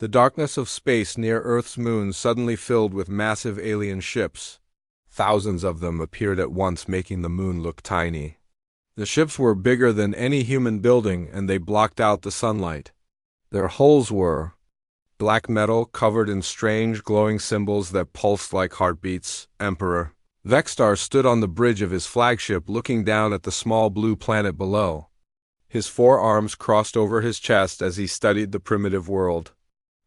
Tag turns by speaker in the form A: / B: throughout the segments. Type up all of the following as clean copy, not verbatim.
A: The darkness of space near Earth's moon suddenly filled with massive alien ships. Thousands of them appeared at once, making the moon look tiny. The ships were bigger than any human building, and they blocked out the sunlight. Their hulls were black metal covered in strange glowing symbols that pulsed like heartbeats. Emperor Vextar stood on the bridge of his flagship looking down at the small blue planet below. His forearms crossed over his chest as he studied the primitive world.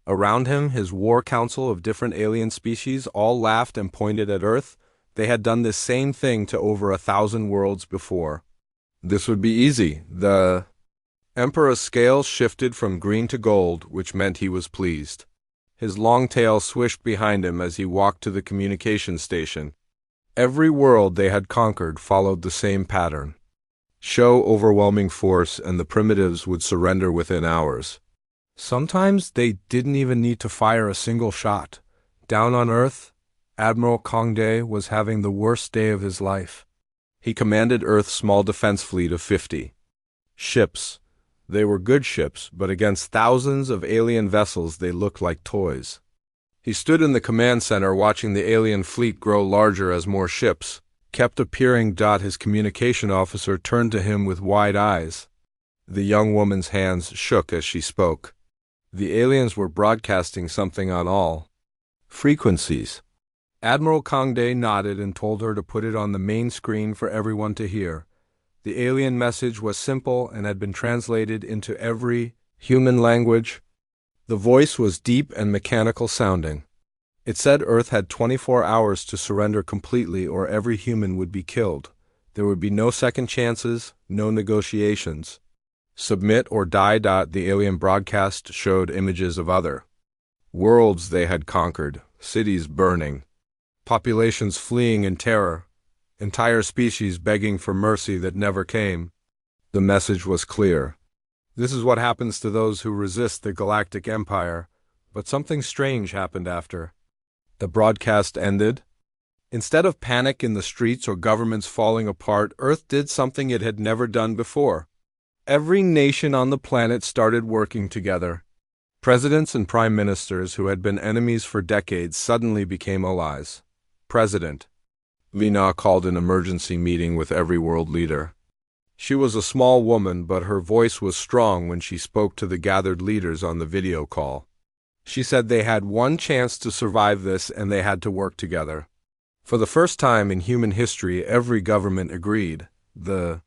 A: Around him, his war council of different alien species all laughed and pointed at Earth. They had done this same thing to over 1,000 worlds before. This would be easy. The Emperor's scales shifted from green to gold, which meant he was pleased. His long tail swished behind him as he walked to the communication station. Every world they had conquered followed the same pattern. Show overwhelming force and the primitives would surrender within hours. Sometimes they didn't even need to fire a single shot. Down on Earth, Admiral Kongde was having the worst day of his life. He commanded Earth's small defense fleet of 50 ships. They were good ships, but against thousands of alien vessels they looked like toys. He stood in the command center watching the alien fleet grow larger as more ships kept appearing. His communication officer turned to him with wide eyes. The young woman's hands shook as she spoke. The aliens were broadcasting something on all frequencies. Admiral Kongde nodded and told her to put it on the main screen for everyone to hear. The alien message was simple and had been translated into every human language. The voice was deep and mechanical sounding. It said Earth had 24 hours to surrender completely or every human would be killed. There would be no second chances, no negotiations. Submit or die. The alien broadcast showed images of other worlds they had conquered, cities burning, populations fleeing in terror, entire species begging for mercy that never came. The message was clear. This is what happens to those who resist the Galactic Empire, but something strange happened after the broadcast ended. Instead of panic in the streets or governments falling apart, Earth did something it had never done before. Every nation on the planet started working together. Presidents and prime ministers who had been enemies for decades suddenly became allies. President Lina called an emergency meeting with every world leader. She was a small woman, but her voice was strong when she spoke to the gathered leaders on the video call. She said they had one chance to survive this and they had to work together. For the first time in human history, every government agreed. The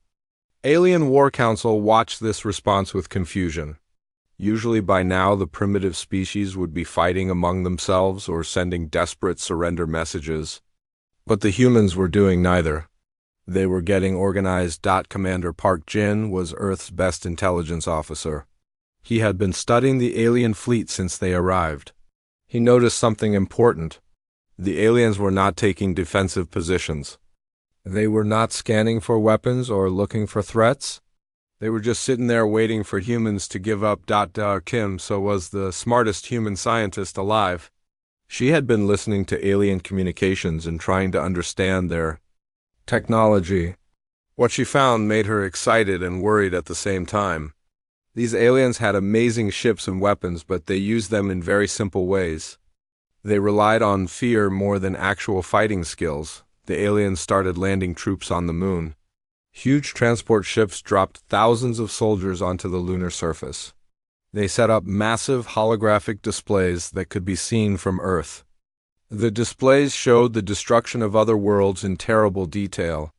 A: Alien War Council watched this response with confusion. Usually by now the primitive species would be fighting among themselves or sending desperate surrender messages. But the humans were doing neither. They were getting organized. Commander Park Jin was Earth's best intelligence officer. He had been studying the alien fleet since they arrived. He noticed something important. The aliens were not taking defensive positions. They were not scanning for weapons or looking for threats. They were just sitting there waiting for humans to give up. Kim was the smartest human scientist alive. She had been listening to alien communications and trying to understand their technology. What she found made her excited and worried at the same time. These aliens had amazing ships and weapons, but they used them in very simple ways. They relied on fear more than actual fighting skills. The aliens started landing troops on the moon. Huge transport ships dropped thousands of soldiers onto the lunar surface. They set up massive holographic displays that could be seen from Earth. The displays showed the destruction of other worlds in terrible detail.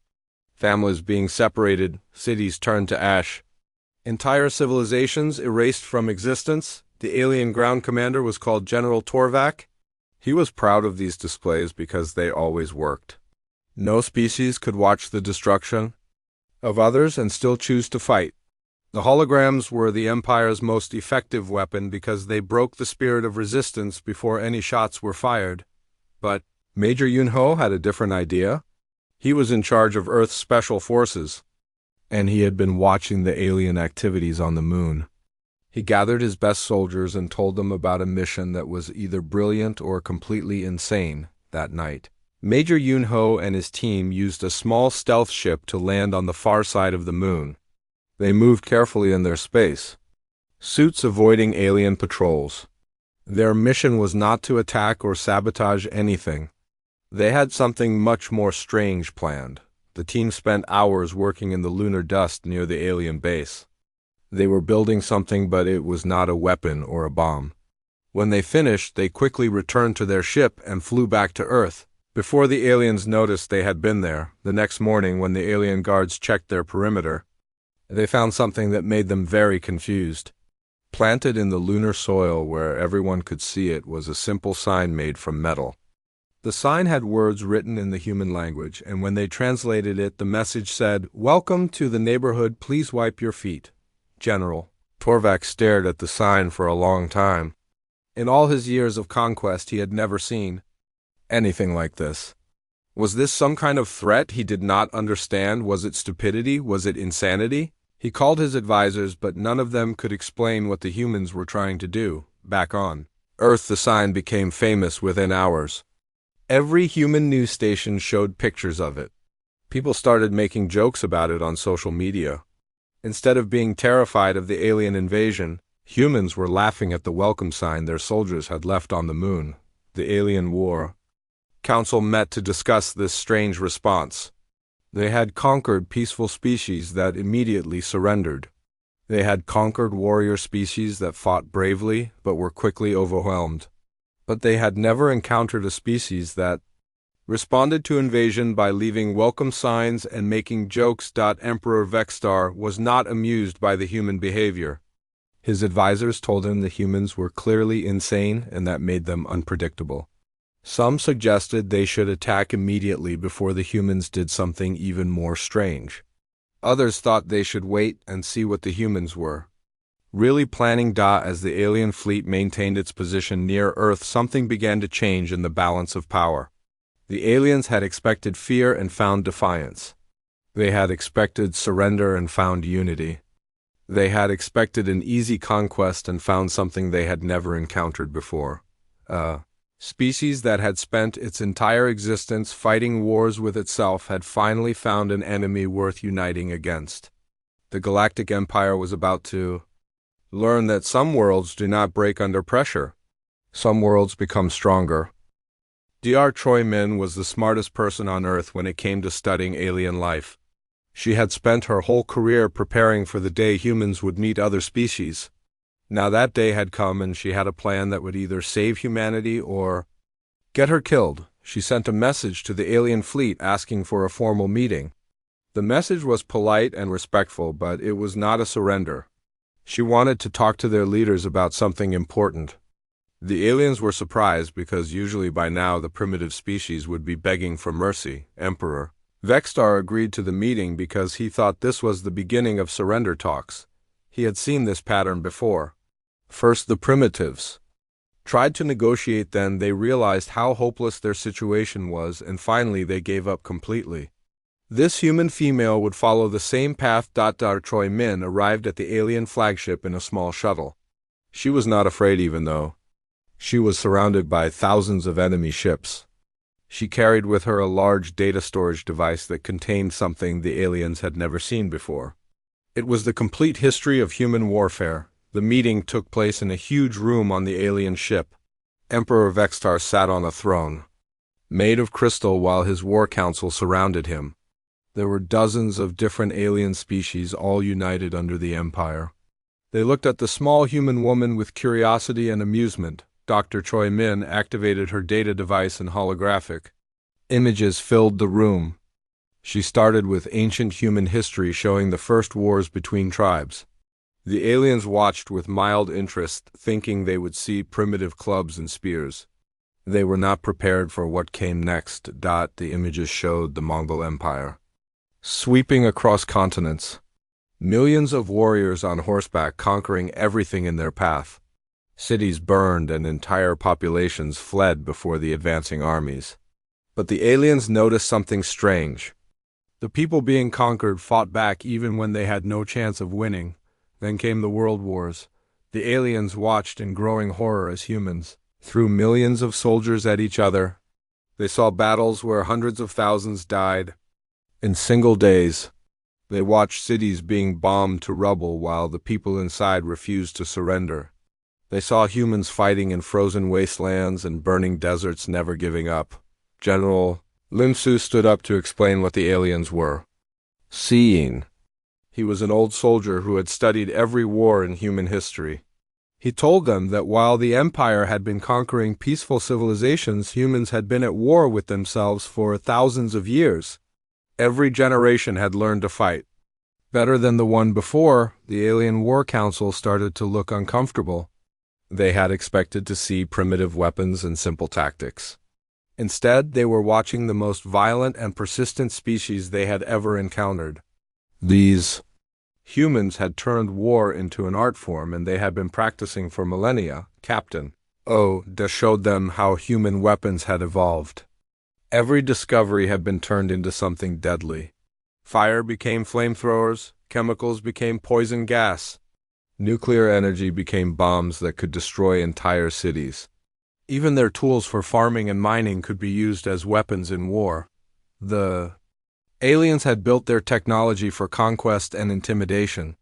A: Families being separated, cities turned to ash. Entire civilizations erased from existence. The alien ground commander was called General Torvak. He was proud of these displays because they always worked. No species could watch the destruction of others and still choose to fight. The holograms were the Empire's most effective weapon because they broke the spirit of resistance before any shots were fired. But Major Yunho had a different idea. He was in charge of Earth's special forces, and he had been watching the alien activities on the moon. He gathered his best soldiers and told them about a mission that was either brilliant or completely insane that night. Major Yunho and his team used a small stealth ship to land on the far side of the moon. They moved carefully in their space suits avoiding alien patrols. Their mission was not to attack or sabotage anything. They had something much more strange planned. The team spent hours working in the lunar dust near the alien base. They were building something, but it was not a weapon or a bomb. When they finished, they quickly returned to their ship and flew back to Earth. Before the aliens noticed they had been there, the next morning when the alien guards checked their perimeter, they found something that made them very confused. Planted in the lunar soil where everyone could see it was a simple sign made from metal. The sign had words written in the human language, and when they translated it, the message said, "Welcome to the neighborhood, please wipe your feet. General." Torvak stared at the sign for a long time. In all his years of conquest, he had never seen anything like this. Was this some kind of threat he did not understand? Was it stupidity? Was it insanity? He called his advisors, but none of them could explain what the humans were trying to do. Back on Earth, the sign became famous within hours. Every human news station showed pictures of it. People started making jokes about it on social media. Instead of being terrified of the alien invasion, humans were laughing at the welcome sign their soldiers had left on the moon. The Alien War Council met to discuss this strange response. They had conquered peaceful species that immediately surrendered. They had conquered warrior species that fought bravely but were quickly overwhelmed. But they had never encountered a species that responded to invasion by leaving welcome signs and making jokes. Emperor Vexstar was not amused by the human behavior. His advisors told him the humans were clearly insane and that made them unpredictable. Some suggested they should attack immediately before the humans did something even more strange. Others thought they should wait and see what the humans were really planning. As the alien fleet maintained its position near Earth, something began to change in the balance of power. The aliens had expected fear and found defiance. They had expected surrender and found unity. They had expected an easy conquest and found something they had never encountered before. Species that had spent its entire existence fighting wars with itself had finally found an enemy worth uniting against. The Galactic Empire was about to learn that some worlds do not break under pressure. Some worlds become stronger. Dr. Troy Min was the smartest person on Earth when it came to studying alien life. She had spent her whole career preparing for the day humans would meet other species. Now that day had come, and she had a plan that would either save humanity or get her killed. She sent a message to the alien fleet asking for a formal meeting. The message was polite and respectful, but it was not a surrender. She wanted to talk to their leaders about something important. The aliens were surprised because usually by now the primitive species would be begging for mercy. Emperor Vexstar agreed to the meeting because he thought this was the beginning of surrender talks. He had seen this pattern before. First, the primitives tried to negotiate, then they realized how hopeless their situation was, and finally they gave up completely. This human female would follow the same path. Troy Min arrived at the alien flagship in a small shuttle. She was not afraid, even though she was surrounded by thousands of enemy ships. She carried with her a large data storage device that contained something the aliens had never seen before. It was the complete history of human warfare. The meeting took place in a huge room on the alien ship. Emperor Vexstar sat on a throne made of crystal while his war council surrounded him. There were dozens of different alien species, all united under the Empire. They looked at the small human woman with curiosity and amusement. Dr. Troy Min activated her data device and holographic images filled the room. She started with ancient human history showing the first wars between tribes. The aliens watched with mild interest, thinking they would see primitive clubs and spears. They were not prepared for what came next. The images showed the Mongol Empire sweeping across continents. Millions of warriors on horseback conquering everything in their path. Cities burned and entire populations fled before the advancing armies. But the aliens noticed something strange. The people being conquered fought back even when they had no chance of winning. Then came the World Wars. The aliens watched in growing horror as humans threw millions of soldiers at each other. They saw battles where hundreds of thousands died in single days. They watched cities being bombed to rubble while the people inside refused to surrender. They saw humans fighting in frozen wastelands and burning deserts, never giving up. General Linsu stood up to explain what the aliens were seeing. He was an old soldier who had studied every war in human history. He told them that while the Empire had been conquering peaceful civilizations, humans had been at war with themselves for thousands of years. Every generation had learned to fight. Better than the one before, the Alien War Council started to look uncomfortable. They had expected to see primitive weapons and simple tactics. Instead, they were watching the most violent and persistent species they had ever encountered. These humans had turned war into an art form, and they had been practicing for millennia. Captain Oda showed them how human weapons had evolved. Every discovery had been turned into something deadly. Fire became flamethrowers, chemicals became poison gas, nuclear energy became bombs that could destroy entire cities. Even their tools for farming and mining could be used as weapons in war. The aliens had built their technology for conquest and intimidation.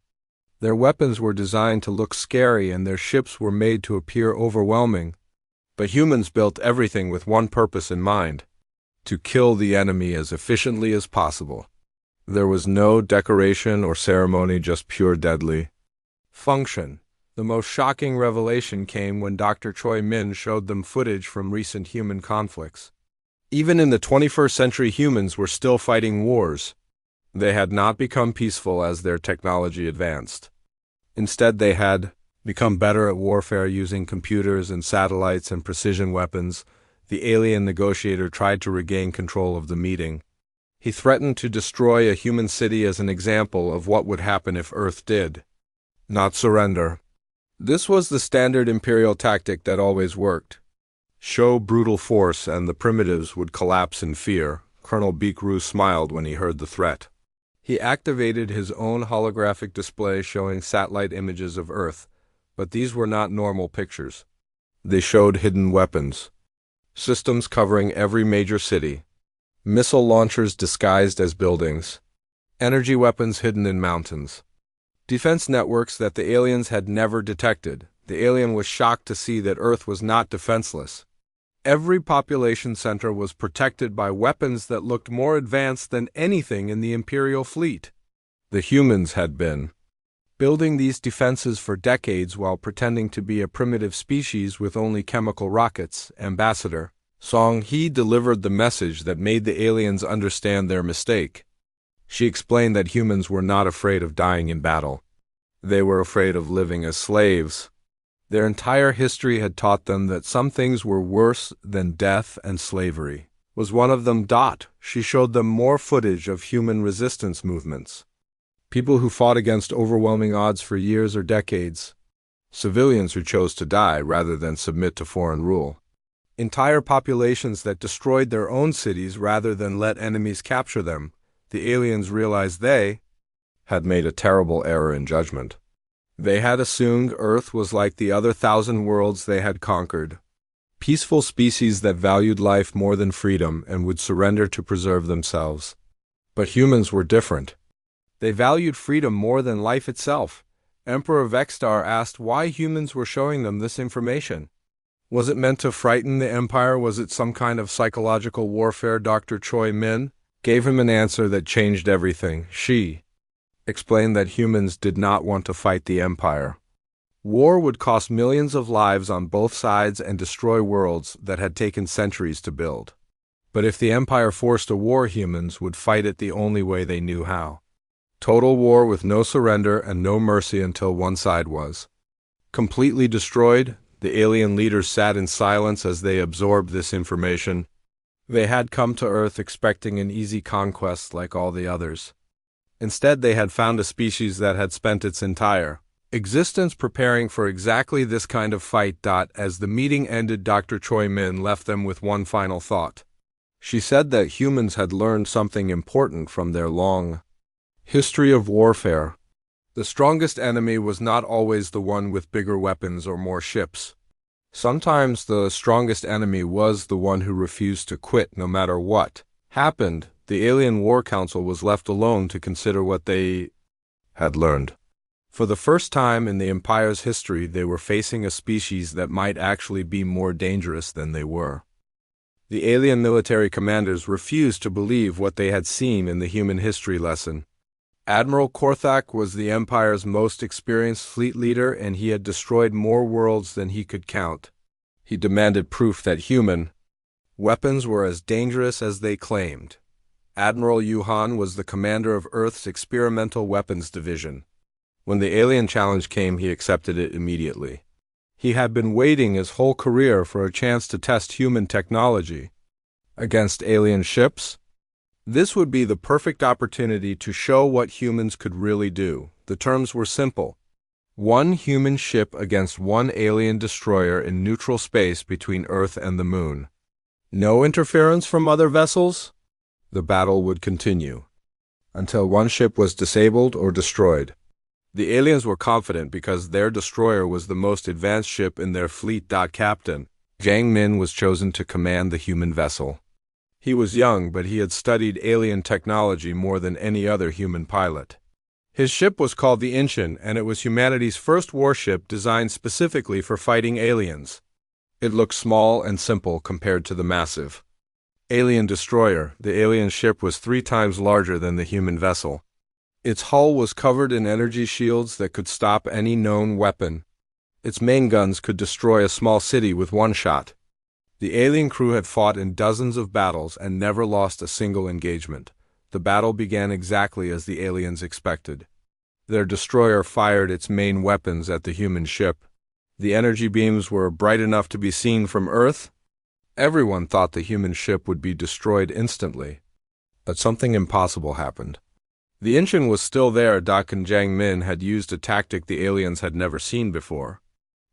A: Their weapons were designed to look scary and their ships were made to appear overwhelming. But humans built everything with one purpose in mind: to kill the enemy as efficiently as possible. There was no decoration or ceremony, just pure deadly function. The most shocking revelation came when Dr. Choi Min showed them footage from recent human conflicts. Even in the 21st century, humans were still fighting wars. They had not become peaceful as their technology advanced. Instead, they had become better at warfare using computers and satellites and precision weapons. The alien negotiator tried to regain control of the meeting. He threatened to destroy a human city as an example of what would happen if Earth did not surrender. This was the standard Imperial tactic that always worked. Show brutal force and the primitives would collapse in fear. Colonel Beekru smiled when he heard the threat. He activated his own holographic display showing satellite images of Earth, but these were not normal pictures. They showed hidden weapons, systems covering every major city, missile launchers disguised as buildings, energy weapons hidden in mountains, defense networks that the aliens had never detected. The alien was shocked to see that Earth was not defenseless. Every population center was protected by weapons that looked more advanced than anything in the Imperial fleet. The humans had been building these defenses for decades while pretending to be a primitive species with only chemical rockets. Ambassador Song Hee delivered the message that made the aliens understand their mistake. She explained that humans were not afraid of dying in battle. They were afraid of living as slaves. Their entire history had taught them that some things were worse than death, and slavery was one of them. She showed them more footage of human resistance movements. People who fought against overwhelming odds for years or decades. Civilians who chose to die rather than submit to foreign rule. Entire populations that destroyed their own cities rather than let enemies capture them. The aliens realized they had made a terrible error in judgment. They had assumed Earth was like the other 1,000 worlds they had conquered. Peaceful species that valued life more than freedom and would surrender to preserve themselves. But humans were different. They valued freedom more than life itself. Emperor Vexstar asked why humans were showing them this information. Was it meant to frighten the Empire? Was it some kind of psychological warfare? Dr. Choi Min gave him an answer that changed everything. She explained that humans did not want to fight the Empire. War would cost millions of lives on both sides and destroy worlds that had taken centuries to build. But if the Empire forced a war, humans would fight it the only way they knew how. Total war with no surrender and no mercy until one side was completely destroyed. The alien leaders sat in silence as they absorbed this information. They had come to Earth expecting an easy conquest like all the others. Instead, they had found a species that had spent its entire existence preparing for exactly this kind of fight. As the meeting ended, Dr. Choi Min left them with one final thought. She said that humans had learned something important from their long history of warfare. The strongest enemy was not always the one with bigger weapons or more ships. Sometimes the strongest enemy was the one who refused to quit no matter what happened. The Alien War Council was left alone to consider what they had learned. For the first time in the Empire's history, they were facing a species that might actually be more dangerous than they were. The alien military commanders refused to believe what they had seen in the human history lesson. Admiral Korthak was the Empire's most experienced fleet leader, and he had destroyed more worlds than he could count. He demanded proof that human weapons were as dangerous as they claimed. Admiral Yuhan was the commander of Earth's Experimental Weapons Division. When the alien challenge came, he accepted it immediately. He had been waiting his whole career for a chance to test human technology against alien ships. This would be the perfect opportunity to show what humans could really do. The terms were simple: one human ship against one alien destroyer in neutral space between Earth and the Moon. No interference from other vessels. The battle would continue until one ship was disabled or destroyed. The aliens were confident because their destroyer was the most advanced ship in their fleet. Captain Jiang Min was chosen to command the human vessel. He was young, but he had studied alien technology more than any other human pilot. His ship was called the Inchin, and it was humanity's first warship designed specifically for fighting aliens. It looked small and simple compared to the massive alien destroyer. The alien ship was 3 times larger than the human vessel. Its hull was covered in energy shields that could stop any known weapon. Its main guns could destroy a small city with one shot. The alien crew had fought in dozens of battles and never lost a single engagement. The battle began exactly as the aliens expected. Their destroyer fired its main weapons at the human ship. The energy beams were bright enough to be seen from Earth. Everyone thought the human ship would be destroyed instantly. But something impossible happened. The Inchin was still there. Dakan Jiang Min had used a tactic the aliens had never seen before.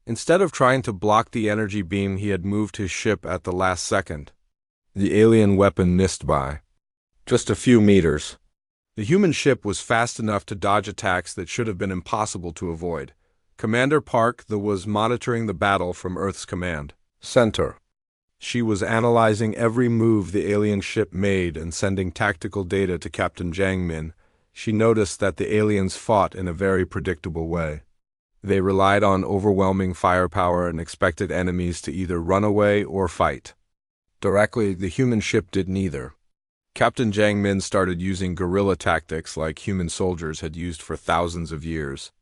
A: Instead of trying to block the energy beam, he had moved his ship at the last second. The alien weapon missed by just a few meters. The human ship was fast enough to dodge attacks that should have been impossible to avoid. Commander Park was monitoring the battle from Earth's command center. She was analyzing every move the alien ship made and sending tactical data to Captain Jiang Min. She noticed that the aliens fought in a very predictable way. They relied on overwhelming firepower and expected enemies to either run away or fight directly. The human ship did neither. Captain Jiang Min started using guerrilla tactics like human soldiers had used for thousands of years.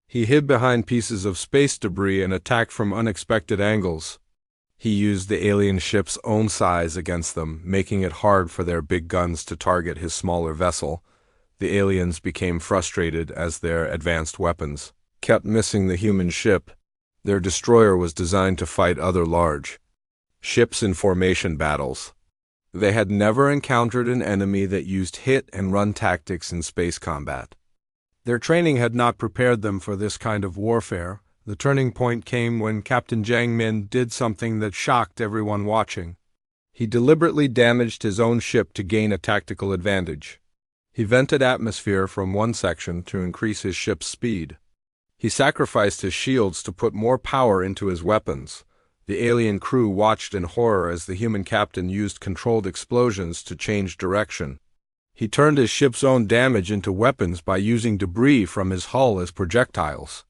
A: He hid behind pieces of space debris and attacked from unexpected angles. He used the alien ship's own size against them, making it hard for their big guns to target his smaller vessel. The aliens became frustrated as their advanced weapons kept missing the human ship. Their destroyer was designed to fight other large ships in formation battles. They had never encountered an enemy that used hit-and-run tactics in space combat. Their training had not prepared them for this kind of warfare. The turning point came when Captain Jiang Min did something that shocked everyone watching. He deliberately damaged his own ship to gain a tactical advantage. He vented atmosphere from one section to increase his ship's speed. He sacrificed his shields to put more power into his weapons. The alien crew watched in horror as the human captain used controlled explosions to change direction. He turned his ship's own damage into weapons by using debris from his hull as projectiles.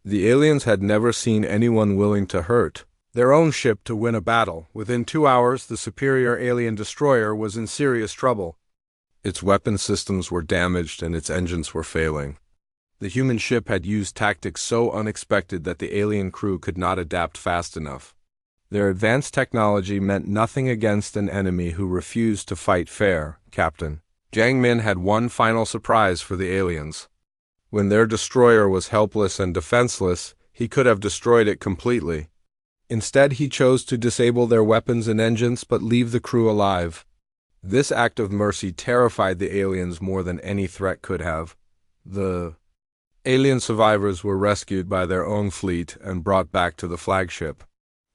A: The aliens had never seen anyone willing to hurt their own ship to win a battle. Within 2 hours, the superior alien destroyer was in serious trouble. Its weapon systems were damaged and its engines were failing. The human ship had used tactics so unexpected that the alien crew could not adapt fast enough. Their advanced technology meant nothing against an enemy who refused to fight fair. Captain Jiang Min had one final surprise for the aliens. When their destroyer was helpless and defenseless, he could have destroyed it completely. Instead, he chose to disable their weapons and engines but leave the crew alive. This act of mercy terrified the aliens more than any threat could have. The alien survivors were rescued by their own fleet and brought back to the flagship.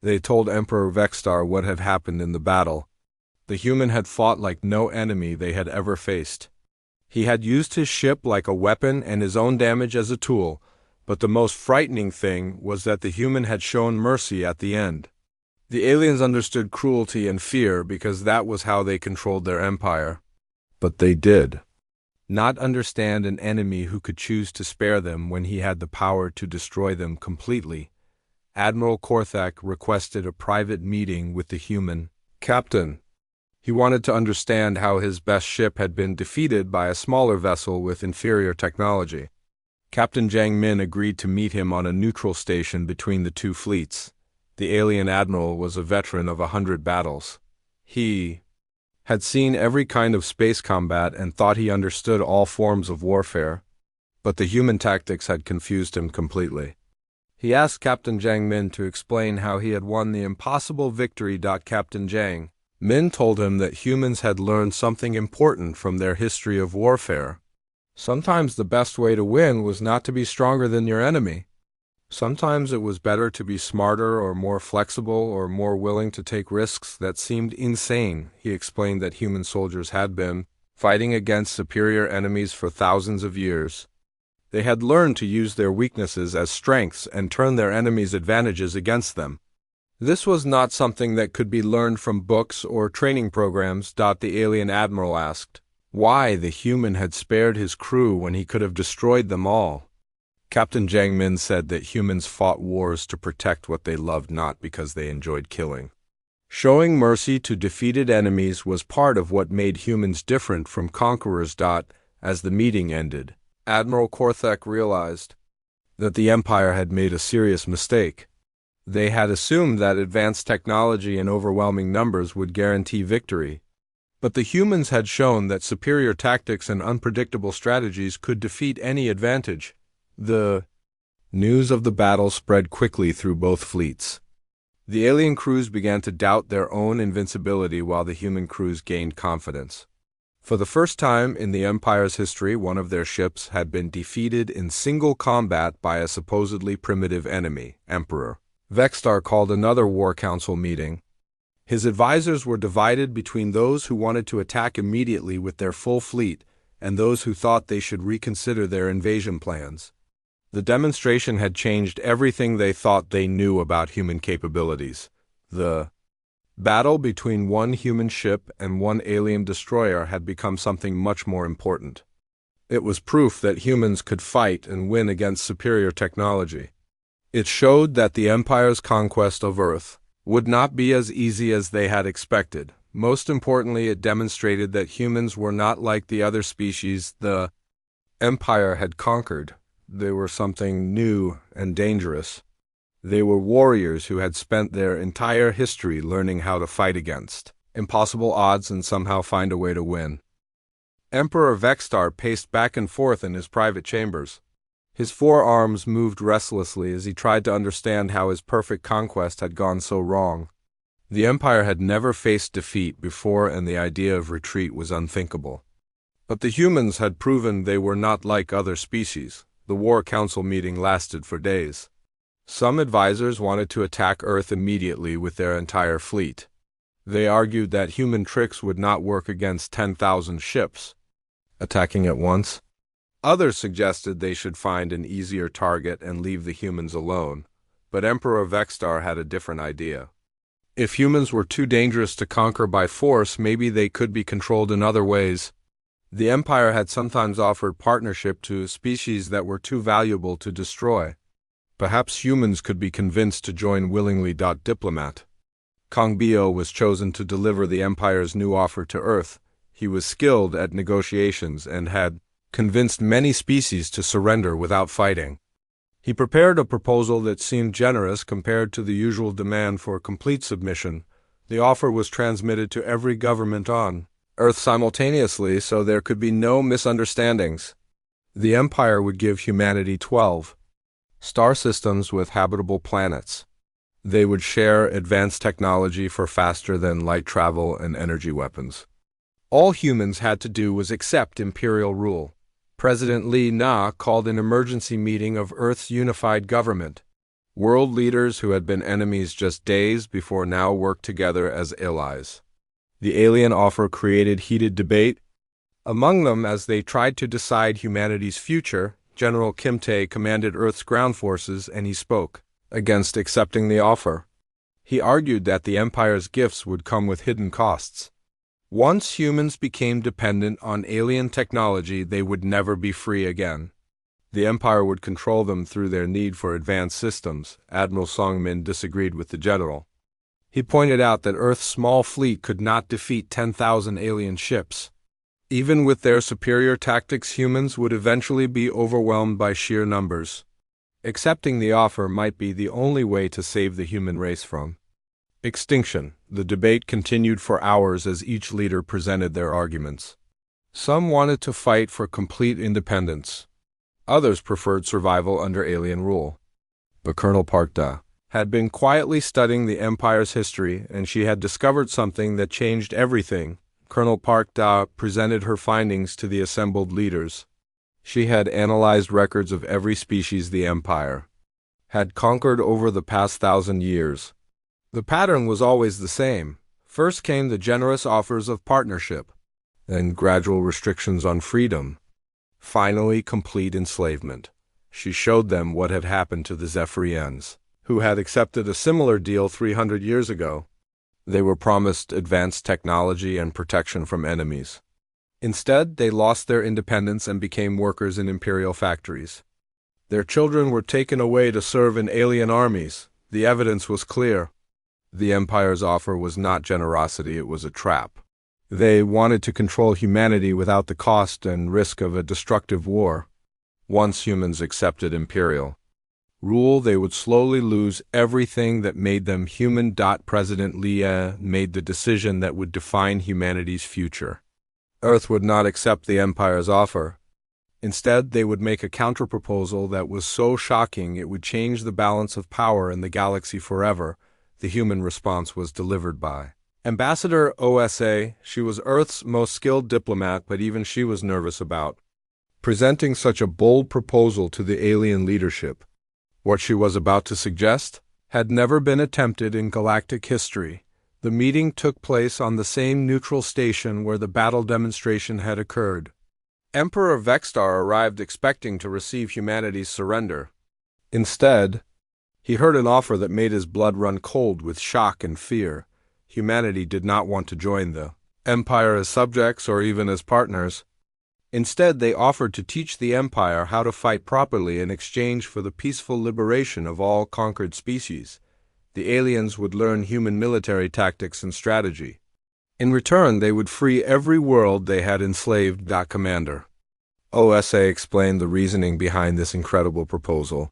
A: They told Emperor Vexstar what had happened in the battle. The human had fought like no enemy they had ever faced. He had used his ship like a weapon and his own damage as a tool, but the most frightening thing was that the human had shown mercy at the end. The aliens understood cruelty and fear because that was how they controlled their empire. But they did not understand an enemy who could choose to spare them when he had the power to destroy them completely. Admiral Korthak requested a private meeting with the human captain. He wanted to understand how his best ship had been defeated by a smaller vessel with inferior technology. Captain Jiang Min agreed to meet him on a neutral station between the two fleets. The alien admiral was a veteran of 100 battles. He had seen every kind of space combat and thought he understood all forms of warfare, but the human tactics had confused him completely. He asked Captain Jiang Min to explain how he had won the impossible victory. Captain Jiang Min told him that humans had learned something important from their history of warfare. Sometimes the best way to win was not to be stronger than your enemy. Sometimes it was better to be smarter or more flexible or more willing to take risks that seemed insane. He explained that human soldiers had been fighting against superior enemies for thousands of years. They had learned to use their weaknesses as strengths and turn their enemies' advantages against them. This was not something that could be learned from books or training programs. The alien admiral asked why the human had spared his crew when he could have destroyed them all. Captain Jiang Min said that humans fought wars to protect what they loved, not because they enjoyed killing. Showing mercy to defeated enemies was part of what made humans different from conquerors. As the meeting ended, Admiral Korthak realized that the Empire had made a serious mistake. They had assumed that advanced technology and overwhelming numbers would guarantee victory, but the humans had shown that superior tactics and unpredictable strategies could defeat any advantage. The news of the battle spread quickly through both fleets. The alien crews began to doubt their own invincibility while the human crews gained confidence. For the first time in the Empire's history, one of their ships had been defeated in single combat by a supposedly primitive enemy. Emperor Vextar called another war council meeting. His advisors were divided between those who wanted to attack immediately with their full fleet and those who thought they should reconsider their invasion plans. The demonstration had changed everything they thought they knew about human capabilities. The battle between one human ship and one alien destroyer had become something much more important. It was proof that humans could fight and win against superior technology. It showed that the Empire's conquest of Earth would not be as easy as they had expected. Most importantly, it demonstrated that humans were not like the other species the Empire had conquered. They were something new and dangerous. They were warriors who had spent their entire history learning how to fight against impossible odds and somehow find a way to win. Emperor Vextar paced back and forth in his private chambers. His forearms moved restlessly as he tried to understand how his perfect conquest had gone so wrong. The Empire had never faced defeat before, and the idea of retreat was unthinkable. But the humans had proven they were not like other species. The War Council meeting lasted for days. Some advisors wanted to attack Earth immediately with their entire fleet. They argued that human tricks would not work against 10,000 ships attacking at once. Others suggested they should find an easier target and leave the humans alone, but Emperor Vextar had a different idea. If humans were too dangerous to conquer by force, maybe they could be controlled in other ways. The Empire had sometimes offered partnership to species that were too valuable to destroy. Perhaps humans could be convinced to join willingly. Diplomat Kong Bio was chosen to deliver the Empire's new offer to Earth. He was skilled at negotiations and had convinced many species to surrender without fighting. He prepared a proposal that seemed generous compared to the usual demand for complete submission. The offer was transmitted to every government on Earth simultaneously, so there could be no misunderstandings. The Empire would give humanity 12 star systems with habitable planets. They would share advanced technology for faster-than-light travel and energy weapons. All humans had to do was accept imperial rule. President Li Na called an emergency meeting of Earth's unified government. World leaders who had been enemies just days before now worked together as allies. The alien offer created heated debate. Among them, as they tried to decide humanity's future, General Kim Tae commanded Earth's ground forces, and he spoke against accepting the offer. He argued that the Empire's gifts would come with hidden costs. Once humans became dependent on alien technology, they would never be free again. The Empire would control them through their need for advanced systems. Admiral Songmin disagreed with the general. He pointed out that Earth's small fleet could not defeat 10,000 alien ships. Even with their superior tactics, humans would eventually be overwhelmed by sheer numbers. Accepting the offer might be the only way to save the human race from extinction. The debate continued for hours as each leader presented their arguments. Some wanted to fight for complete independence. Others preferred survival under alien rule. But Colonel Park Da had been quietly studying the Empire's history, and she had discovered something that changed everything. Colonel Park Da presented her findings to the assembled leaders. She had analyzed records of every species the Empire had conquered over the past 1,000 years. The pattern was always the same. First came the generous offers of partnership, then gradual restrictions on freedom, finally complete enslavement. She showed them what had happened to the Zephyrians, who had accepted a similar deal 300 years ago. They were promised advanced technology and protection from enemies. Instead, they lost their independence and became workers in imperial factories. Their children were taken away to serve in alien armies. The evidence was clear. The Empire's offer was not generosity, it was a trap. They wanted to control humanity without the cost and risk of a destructive war. Once humans accepted imperial rule, they would slowly lose everything that made them human. President Lia made the decision that would define humanity's future. Earth would not accept the Empire's offer. Instead, they would make a counterproposal that was so shocking it would change the balance of power in the galaxy forever. The human response was delivered by Ambassador OSA. She was Earth's most skilled diplomat, but even she was nervous about presenting such a bold proposal to the alien leadership. What she was about to suggest had never been attempted in galactic history. The meeting took place on the same neutral station where the battle demonstration had occurred. Emperor Vexstar arrived expecting to receive humanity's surrender. Instead, he heard an offer that made his blood run cold with shock and fear. Humanity did not want to join the Empire as subjects or even as partners. Instead, they offered to teach the Empire how to fight properly in exchange for the peaceful liberation of all conquered species. The aliens would learn human military tactics and strategy. In return, they would free every world they had enslaved. Commander OSA explained the reasoning behind this incredible proposal.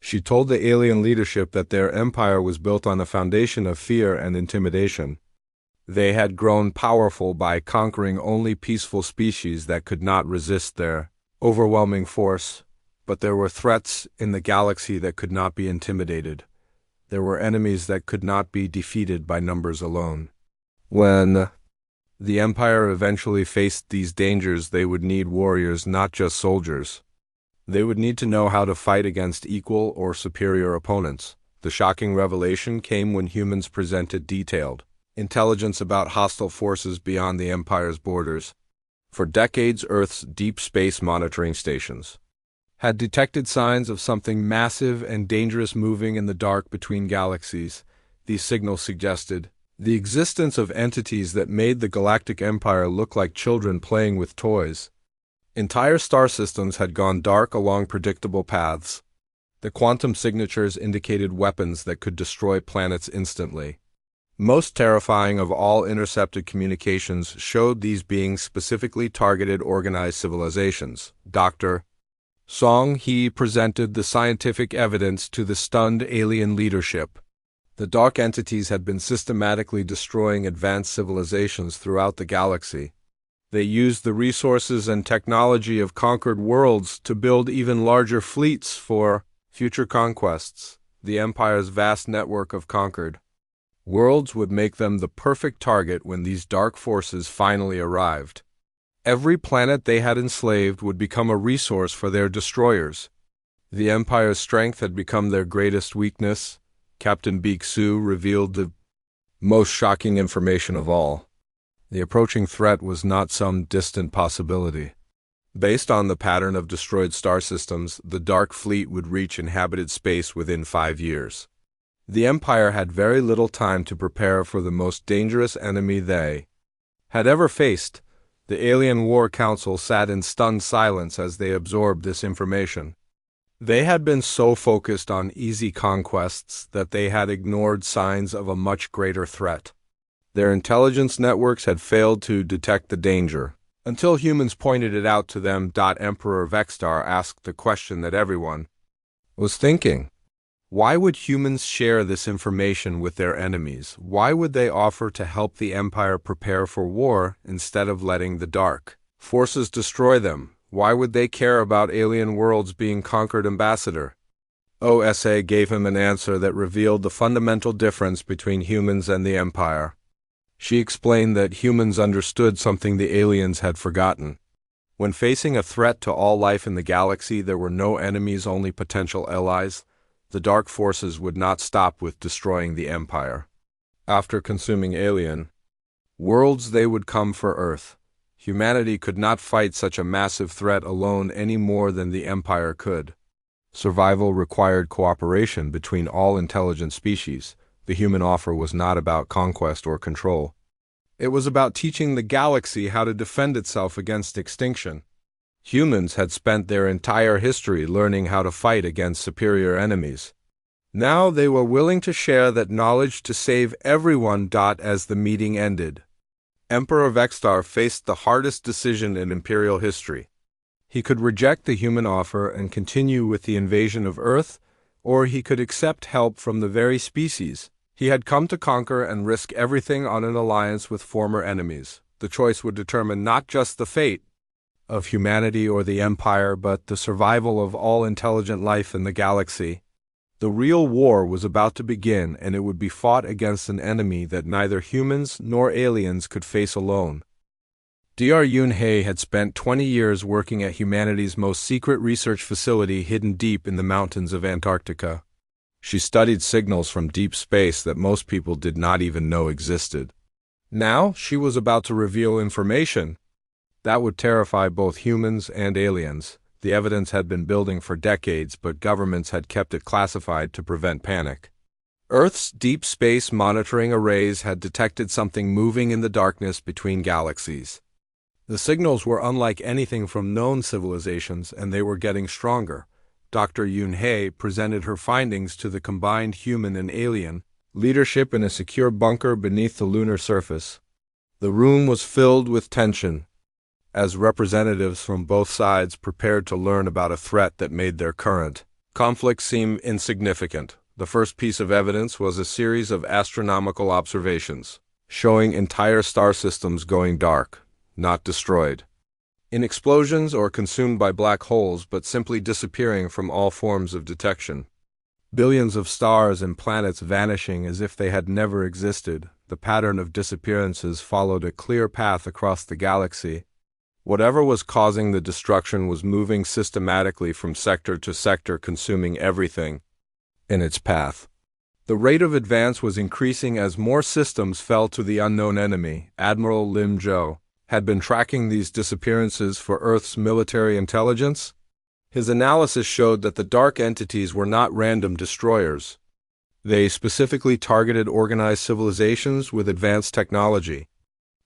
A: She told the alien leadership that their empire was built on a foundation of fear and intimidation. They had grown powerful by conquering only peaceful species that could not resist their overwhelming force, but there were threats in the galaxy that could not be intimidated. There were enemies that could not be defeated by numbers alone. When the Empire eventually faced these dangers, they would need warriors, not just soldiers. They would need to know how to fight against equal or superior opponents. The shocking revelation came when humans presented detailed intelligence about hostile forces beyond the Empire's borders. For decades, Earth's deep space monitoring stations had detected signs of something massive and dangerous moving in the dark between galaxies. These signals suggested the existence of entities that made the Galactic Empire look like children playing with toys. Entire star systems had gone dark along predictable paths. The quantum signatures indicated weapons that could destroy planets instantly. Most terrifying of all, intercepted communications showed these beings specifically targeted organized civilizations. Dr. Song He presented the scientific evidence to the stunned alien leadership. The dark entities had been systematically destroying advanced civilizations throughout the galaxy. They used the resources and technology of conquered worlds to build even larger fleets for future conquests. The Empire's vast network of conquered worlds would make them the perfect target when these dark forces finally arrived. Every planet they had enslaved would become a resource for their destroyers. The Empire's strength had become their greatest weakness. Captain Bixu revealed the most shocking information of all. The approaching threat was not some distant possibility. Based on the pattern of destroyed star systems, the Dark Fleet would reach inhabited space within 5 years. The Empire had very little time to prepare for the most dangerous enemy they had ever faced. The Alien War Council sat in stunned silence as they absorbed this information. They had been so focused on easy conquests that they had ignored signs of a much greater threat. Their intelligence networks had failed to detect the danger, until humans pointed it out to them. Emperor Vextar asked the question that everyone was thinking. Why would humans share this information with their enemies? Why would they offer to help the Empire prepare for war instead of letting the dark forces destroy them? Why would they care about alien worlds being conquered? Ambassador OSA gave him an answer that revealed the fundamental difference between humans and the Empire. She explained that humans understood something the aliens had forgotten. When facing a threat to all life in the galaxy, there were no enemies, only potential allies. The dark forces would not stop with destroying the Empire. After consuming alien worlds, they would come for Earth. Humanity could not fight such a massive threat alone any more than the Empire could. Survival required cooperation between all intelligent species. The human offer was not about conquest or control. It was about teaching the galaxy how to defend itself against extinction. Humans had spent their entire history learning how to fight against superior enemies. Now they were willing to share that knowledge to save everyone. As the meeting ended, Emperor Vextar faced the hardest decision in Imperial history. He could reject the human offer and continue with the invasion of Earth, or he could accept help from the very species he had come to conquer and risk everything on an alliance with former enemies. The choice would determine not just the fate of humanity or the Empire, but the survival of all intelligent life in the galaxy. The real war was about to begin, and it would be fought against an enemy that neither humans nor aliens could face alone. Dr. Yunhei had spent 20 years working at humanity's most secret research facility hidden deep in the mountains of Antarctica. She studied signals from deep space that most people did not even know existed. Now she was about to reveal information that would terrify both humans and aliens. The evidence had been building for decades, but governments had kept it classified to prevent panic. Earth's deep space monitoring arrays had detected something moving in the darkness between galaxies. The signals were unlike anything from known civilizations, and they were getting stronger. Dr. Yunhei presented her findings to the combined human and alien leadership in a secure bunker beneath the lunar surface. The room was filled with tension, as representatives from both sides prepared to learn about a threat that made their current conflict seem insignificant. The first piece of evidence was a series of astronomical observations, showing entire star systems going dark, not destroyed in explosions or consumed by black holes, but simply disappearing from all forms of detection. Billions of stars and planets vanishing as if they had never existed. The pattern of disappearances followed a clear path across the galaxy. Whatever was causing the destruction was moving systematically from sector to sector, consuming everything in its path. The rate of advance was increasing as more systems fell to the unknown enemy. Admiral Lim Zhou had been tracking these disappearances for Earth's military intelligence. His analysis showed that the dark entities were not random destroyers. They specifically targeted organized civilizations with advanced technology.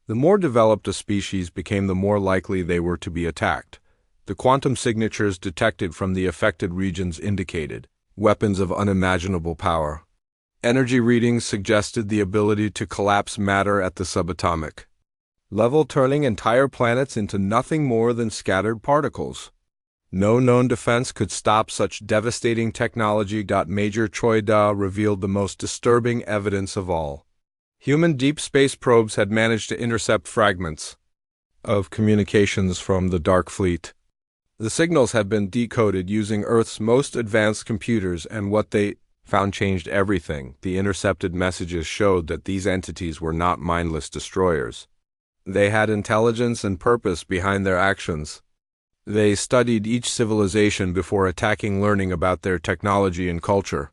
A: The more developed a species became, the more likely they were to be attacked. The quantum signatures detected from the affected regions indicated weapons of unimaginable power. Energy readings suggested the ability to collapse matter at the subatomic level, turning entire planets into nothing more than scattered particles. No known defense could stop such devastating technology. Major Choi Da revealed the most disturbing evidence of all. Human deep space probes had managed to intercept fragments of communications from the Dark Fleet. The signals had been decoded using Earth's most advanced computers, and what they found changed everything. The intercepted messages showed that these entities were not mindless destroyers. They had intelligence and purpose behind their actions. They studied each civilization before attacking, learning about their technology and culture.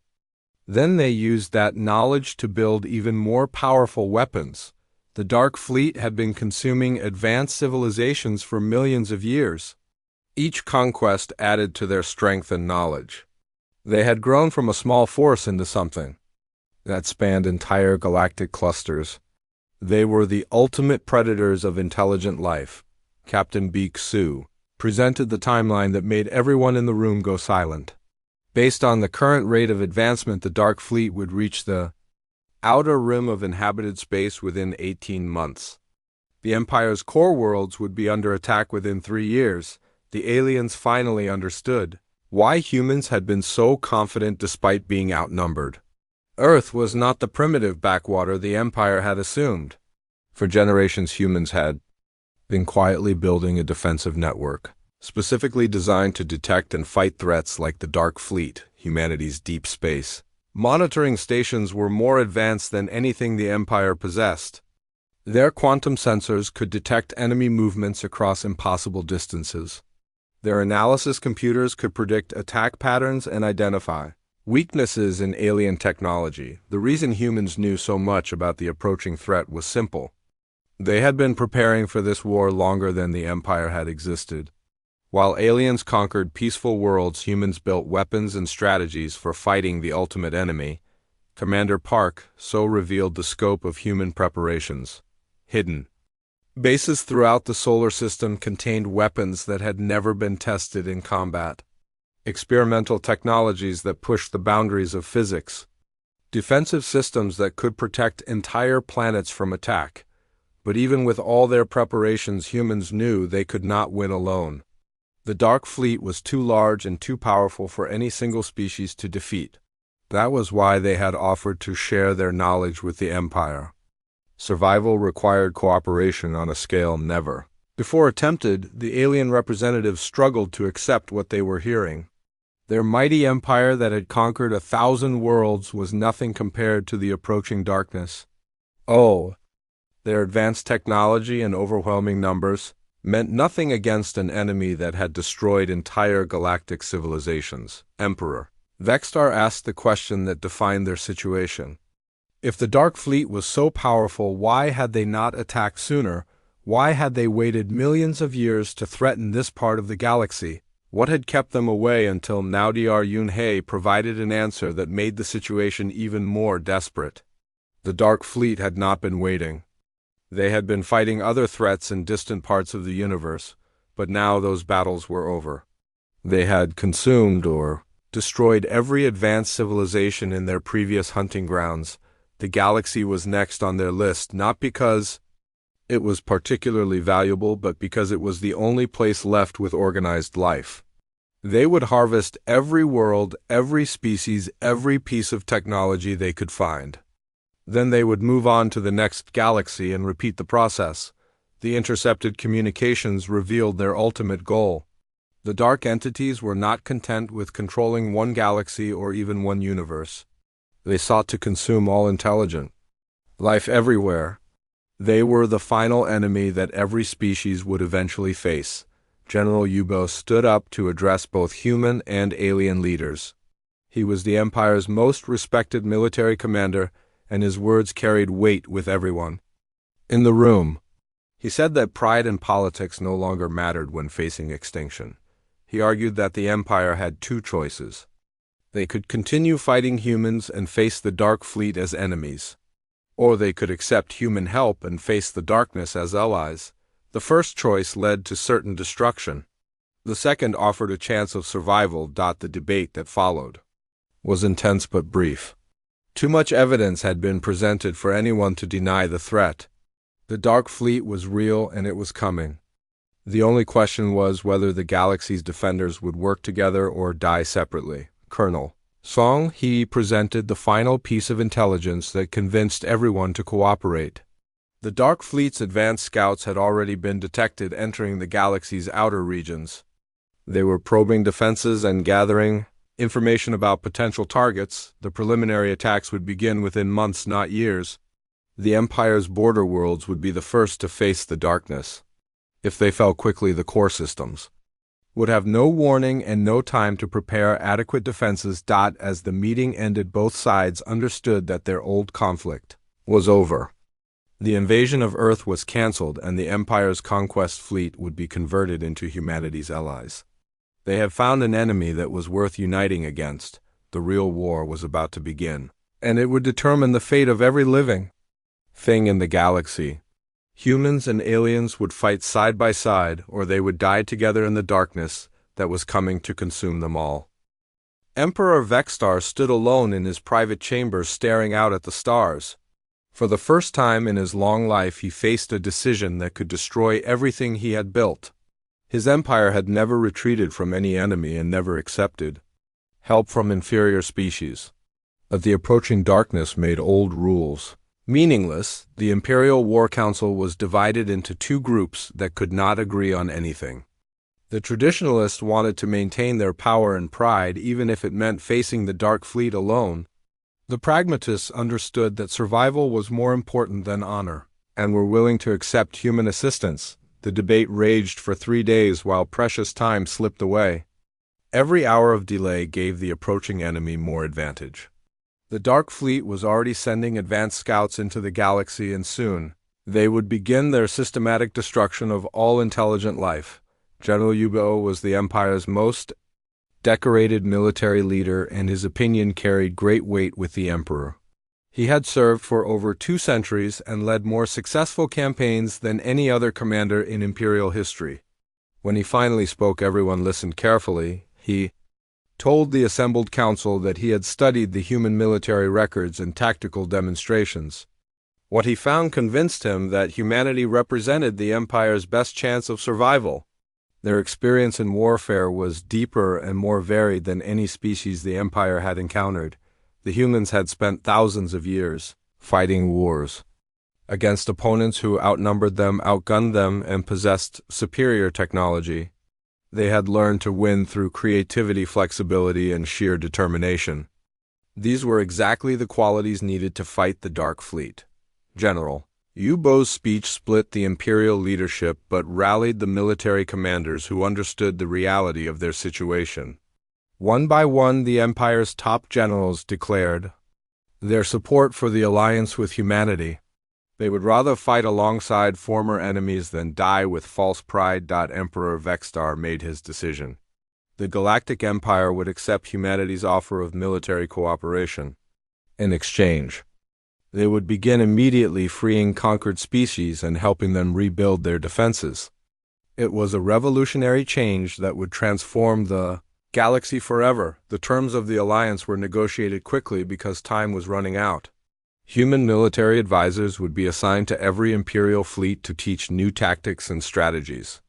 A: Then they used that knowledge to build even more powerful weapons. The Dark Fleet had been consuming advanced civilizations for millions of years. Each conquest added to their strength and knowledge. They had grown from a small force into something that spanned entire galactic clusters. They were the ultimate predators of intelligent life. Captain Beak Sue presented the timeline that made everyone in the room go silent. Based on the current rate of advancement, the Dark Fleet would reach the outer rim of inhabited space within 18 months. The Empire's core worlds would be under attack within 3 years. The aliens finally understood why humans had been so confident despite being outnumbered. Earth was not the primitive backwater the Empire had assumed. For generations, humans had been quietly building a defensive network, specifically designed to detect and fight threats like the Dark Fleet, humanity's deep space. Monitoring stations were more advanced than anything the Empire possessed. Their quantum sensors could detect enemy movements across impossible distances. Their analysis computers could predict attack patterns and identify weaknesses in alien technology. The reason humans knew so much about the approaching threat was simple. They had been preparing for this war longer than the Empire had existed. While aliens conquered peaceful worlds, humans built weapons and strategies for fighting the ultimate enemy. Commander Park so revealed the scope of human preparations. Hidden bases throughout the solar system contained weapons that had never been tested in combat. Experimental technologies that pushed the boundaries of physics. Defensive systems that could protect entire planets from attack. But even with all their preparations, humans knew they could not win alone. The Dark Fleet was too large and too powerful for any single species to defeat. That was why they had offered to share their knowledge with the Empire. Survival required cooperation on a scale never before attempted. The alien representatives struggled to accept what they were hearing. Their mighty empire that had conquered 1,000 worlds was nothing compared to the approaching darkness. Oh, their advanced technology and overwhelming numbers meant nothing against an enemy that had destroyed entire galactic civilizations. Emperor Vextar asked the question that defined their situation. If the Dark Fleet was so powerful, why had they not attacked sooner? Why had they waited millions of years to threaten this part of the galaxy? What had kept them away until Naudiar Yunhei provided an answer that made the situation even more desperate? The Dark Fleet had not been waiting. They had been fighting other threats in distant parts of the universe, but now those battles were over. They had consumed or destroyed every advanced civilization in their previous hunting grounds. The galaxy was next on their list, not because it was particularly valuable, but because it was the only place left with organized life. They would harvest every world, every species, every piece of technology they could find. Then they would move on to the next galaxy and repeat the process. The intercepted communications revealed their ultimate goal. The dark entities were not content with controlling one galaxy or even one universe. They sought to consume all intelligent life everywhere. They were the final enemy that every species would eventually face. General Yubo stood up to address both human and alien leaders. He was the Empire's most respected military commander, and his words carried weight with everyone in the room. He said that pride and politics no longer mattered when facing extinction. He argued that the Empire had two choices. They could continue fighting humans and face the Dark Fleet as enemies, or they could accept human help and face the darkness as allies. The first choice led to certain destruction. The second offered a chance of survival. The debate that followed was intense but brief. Too much evidence had been presented for anyone to deny the threat. The Dark Fleet was real and it was coming. The only question was whether the galaxy's defenders would work together or die separately. Colonel Song He presented the final piece of intelligence that convinced everyone to cooperate. The Dark Fleet's advanced scouts had already been detected entering the galaxy's outer regions. They were probing defenses and gathering information about potential targets. The preliminary attacks would begin within months, not years. The Empire's border worlds would be the first to face the darkness. If they fell quickly, the core systems would have no warning and no time to prepare adequate defenses. As the meeting ended, both sides understood that their old conflict was over. The invasion of Earth was cancelled, and the Empire's conquest fleet would be converted into humanity's allies. They had found an enemy that was worth uniting against. The real war was about to begin, and it would determine the fate of every living, thing in the galaxy. Humans and aliens would fight side by side, or they would die together in the darkness that was coming to consume them all. Emperor Vexstar stood alone in his private chamber staring out at the stars. For the first time in his long life he faced a decision that could destroy everything he had built. His empire had never retreated from any enemy and never accepted help from inferior species. But the approaching darkness made old rules meaningless. The Imperial War Council was divided into two groups that could not agree on anything. The traditionalists wanted to maintain their power and pride even if it meant facing the Dark Fleet alone. The pragmatists understood that survival was more important than honor, and were willing to accept human assistance. The debate raged for 3 days while precious time slipped away. Every hour of delay gave the approaching enemy more advantage. The Dark Fleet was already sending advanced scouts into the galaxy, and soon they would begin their systematic destruction of all intelligent life. General Yubo was the Empire's most decorated military leader, and his opinion carried great weight with the Emperor. He had served for over 2 centuries and led more successful campaigns than any other commander in Imperial history. When he finally spoke, everyone listened carefully. He told the assembled council that he had studied the human military records and tactical demonstrations. What he found convinced him that humanity represented the Empire's best chance of survival. Their experience in warfare was deeper and more varied than any species the Empire had encountered. The humans had spent thousands of years fighting wars against opponents who outnumbered them, outgunned them, and possessed superior technology. They had learned to win through creativity, flexibility, and sheer determination. These were exactly the qualities needed to fight the Dark Fleet. General Yubo's speech split the Imperial leadership but rallied the military commanders who understood the reality of their situation. One by one, the Empire's top generals declared their support for the alliance with humanity. They would rather fight alongside former enemies than die with false pride. Emperor Vexstar made his decision. The Galactic Empire would accept humanity's offer of military cooperation. In exchange, they would begin immediately freeing conquered species and helping them rebuild their defenses. It was a revolutionary change that would transform the galaxy forever. The terms of the alliance were negotiated quickly because time was running out. Human military advisors would be assigned to every Imperial fleet to teach new tactics and strategies.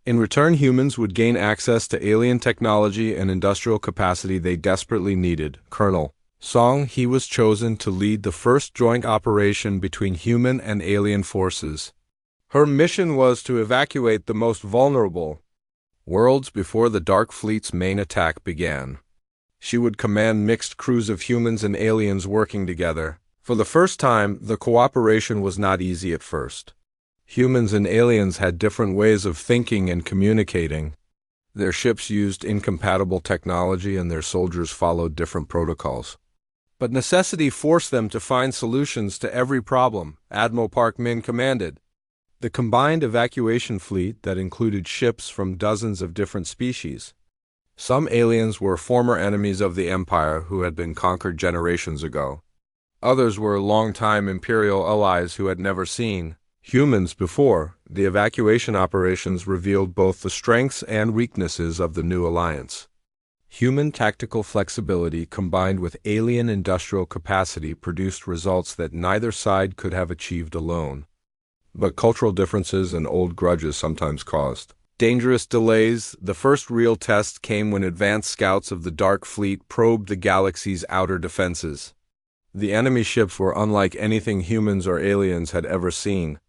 A: In return, humans would gain access to alien technology and industrial capacity they desperately needed. Colonel Song, he was chosen to lead the first joint operation between human and alien forces. Her mission was to evacuate the most vulnerable worlds before the Dark Fleet's main attack began. She would command mixed crews of humans and aliens working together. For the first time, the cooperation was not easy at first. Humans and aliens had different ways of thinking and communicating. Their ships used incompatible technology and their soldiers followed different protocols. But necessity forced them to find solutions to every problem. Admiral Park Min commanded the combined evacuation fleet that included ships from dozens of different species. Some aliens were former enemies of the Empire who had been conquered generations ago. Others were longtime Imperial allies who had never seen humans before. The evacuation operations revealed both the strengths and weaknesses of the new alliance. Human tactical flexibility combined with alien industrial capacity produced results that neither side could have achieved alone. But cultural differences and old grudges sometimes caused dangerous delays. The first real test came when advanced scouts of the Dark Fleet probed the galaxy's outer defenses. The enemy ships were unlike anything humans or aliens had ever seen.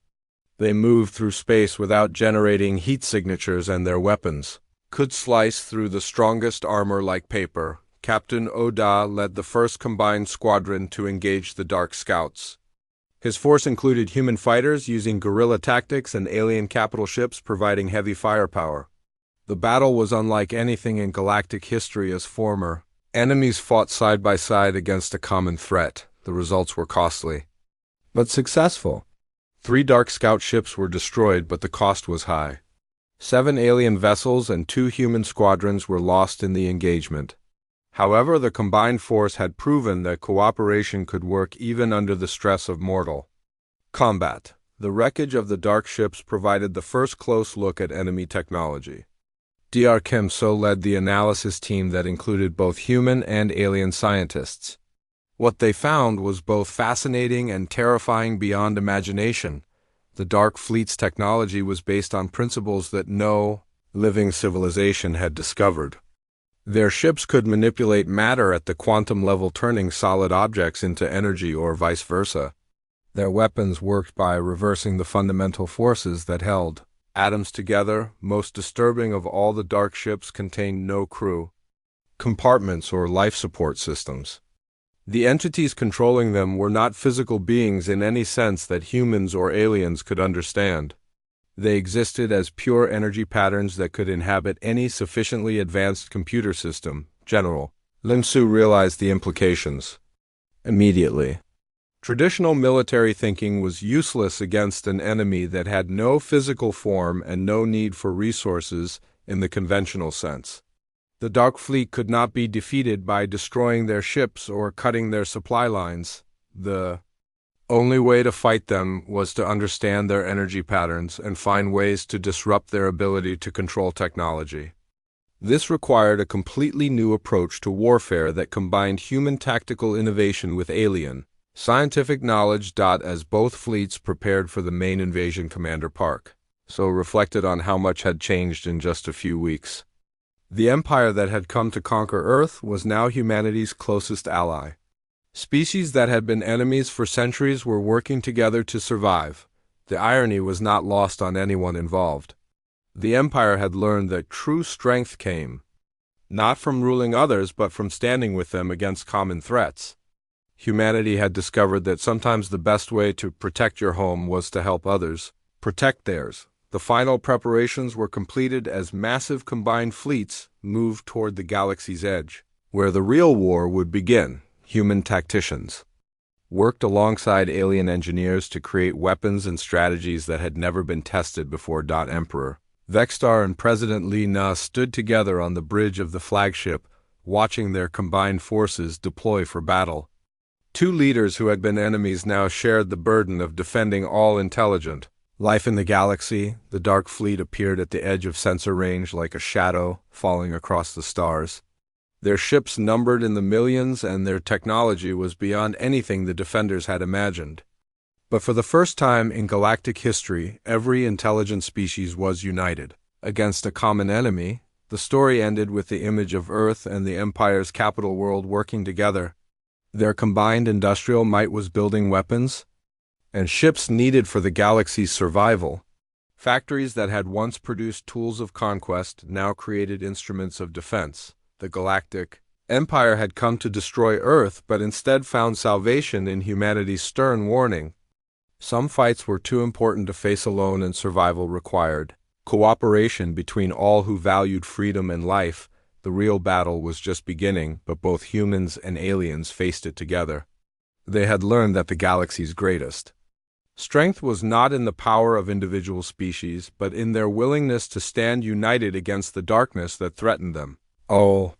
A: They moved through space without generating heat signatures, and their weapons could slice through the strongest armor like paper. Captain Oda led the first combined squadron to engage the Dark Scouts. His force included human fighters using guerrilla tactics and alien capital ships providing heavy firepower. The battle was unlike anything in galactic history as former enemies fought side by side against a common threat. The results were costly, but successful. 3 Dark Scout ships were destroyed, but the cost was high. 7 alien vessels and 2 human squadrons were lost in the engagement. However, the combined force had proven that cooperation could work even under the stress of mortal Combat. The wreckage of the dark ships provided the first close look at enemy technology. Dr. Kim So led the analysis team that included both human and alien scientists. What they found was both fascinating and terrifying beyond imagination. The Dark Fleet's technology was based on principles that no living civilization had discovered. Their ships could manipulate matter at the quantum level, turning solid objects into energy or vice versa. Their weapons worked by reversing the fundamental forces that held atoms together. Most disturbing of all, the dark ships contained no crew, compartments, or life support systems. The entities controlling them were not physical beings in any sense that humans or aliens could understand. They existed as pure energy patterns that could inhabit any sufficiently advanced computer system. General Lim Su realized the implications immediately. Traditional military thinking was useless against an enemy that had no physical form and no need for resources in the conventional sense. The Dark Fleet could not be defeated by destroying their ships or cutting their supply lines. The only way to fight them was to understand their energy patterns and find ways to disrupt their ability to control technology. This required a completely new approach to warfare that combined human tactical innovation with alien scientific knowledge. As both fleets prepared for the main invasion, Commander Park So reflected on how much had changed in just a few weeks. The empire that had come to conquer Earth was now humanity's closest ally. Species that had been enemies for centuries were working together to survive. The irony was not lost on anyone involved. The empire had learned that true strength came not from ruling others, but from standing with them against common threats. Humanity had discovered that sometimes the best way to protect your home was to help others protect theirs. The final preparations were completed as massive combined fleets moved toward the galaxy's edge, where the real war would begin. Human tacticians worked alongside alien engineers to create weapons and strategies that had never been tested before. Emperor Vexstar and President Li Na stood together on the bridge of the flagship, watching their combined forces deploy for battle. Two leaders who had been enemies now shared the burden of defending all intelligent life in the galaxy. The Dark Fleet appeared at the edge of sensor range like a shadow falling across the stars. Their ships numbered in the millions, and their technology was beyond anything the defenders had imagined. But for the first time in galactic history, every intelligent species was united against a common enemy. The story ended with the image of Earth and the Empire's capital world working together. Their combined industrial might was building weapons and ships needed for the galaxy's survival. Factories that had once produced tools of conquest now created instruments of defense. The Galactic Empire had come to destroy Earth, but instead found salvation in humanity's stern warning. Some fights were too important to face alone, and survival required cooperation between all who valued freedom and life. The real battle was just beginning, but both humans and aliens faced it together. They had learned that the galaxy's greatest strength was not in the power of individual species, but in their willingness to stand united against the darkness that threatened them. Oh,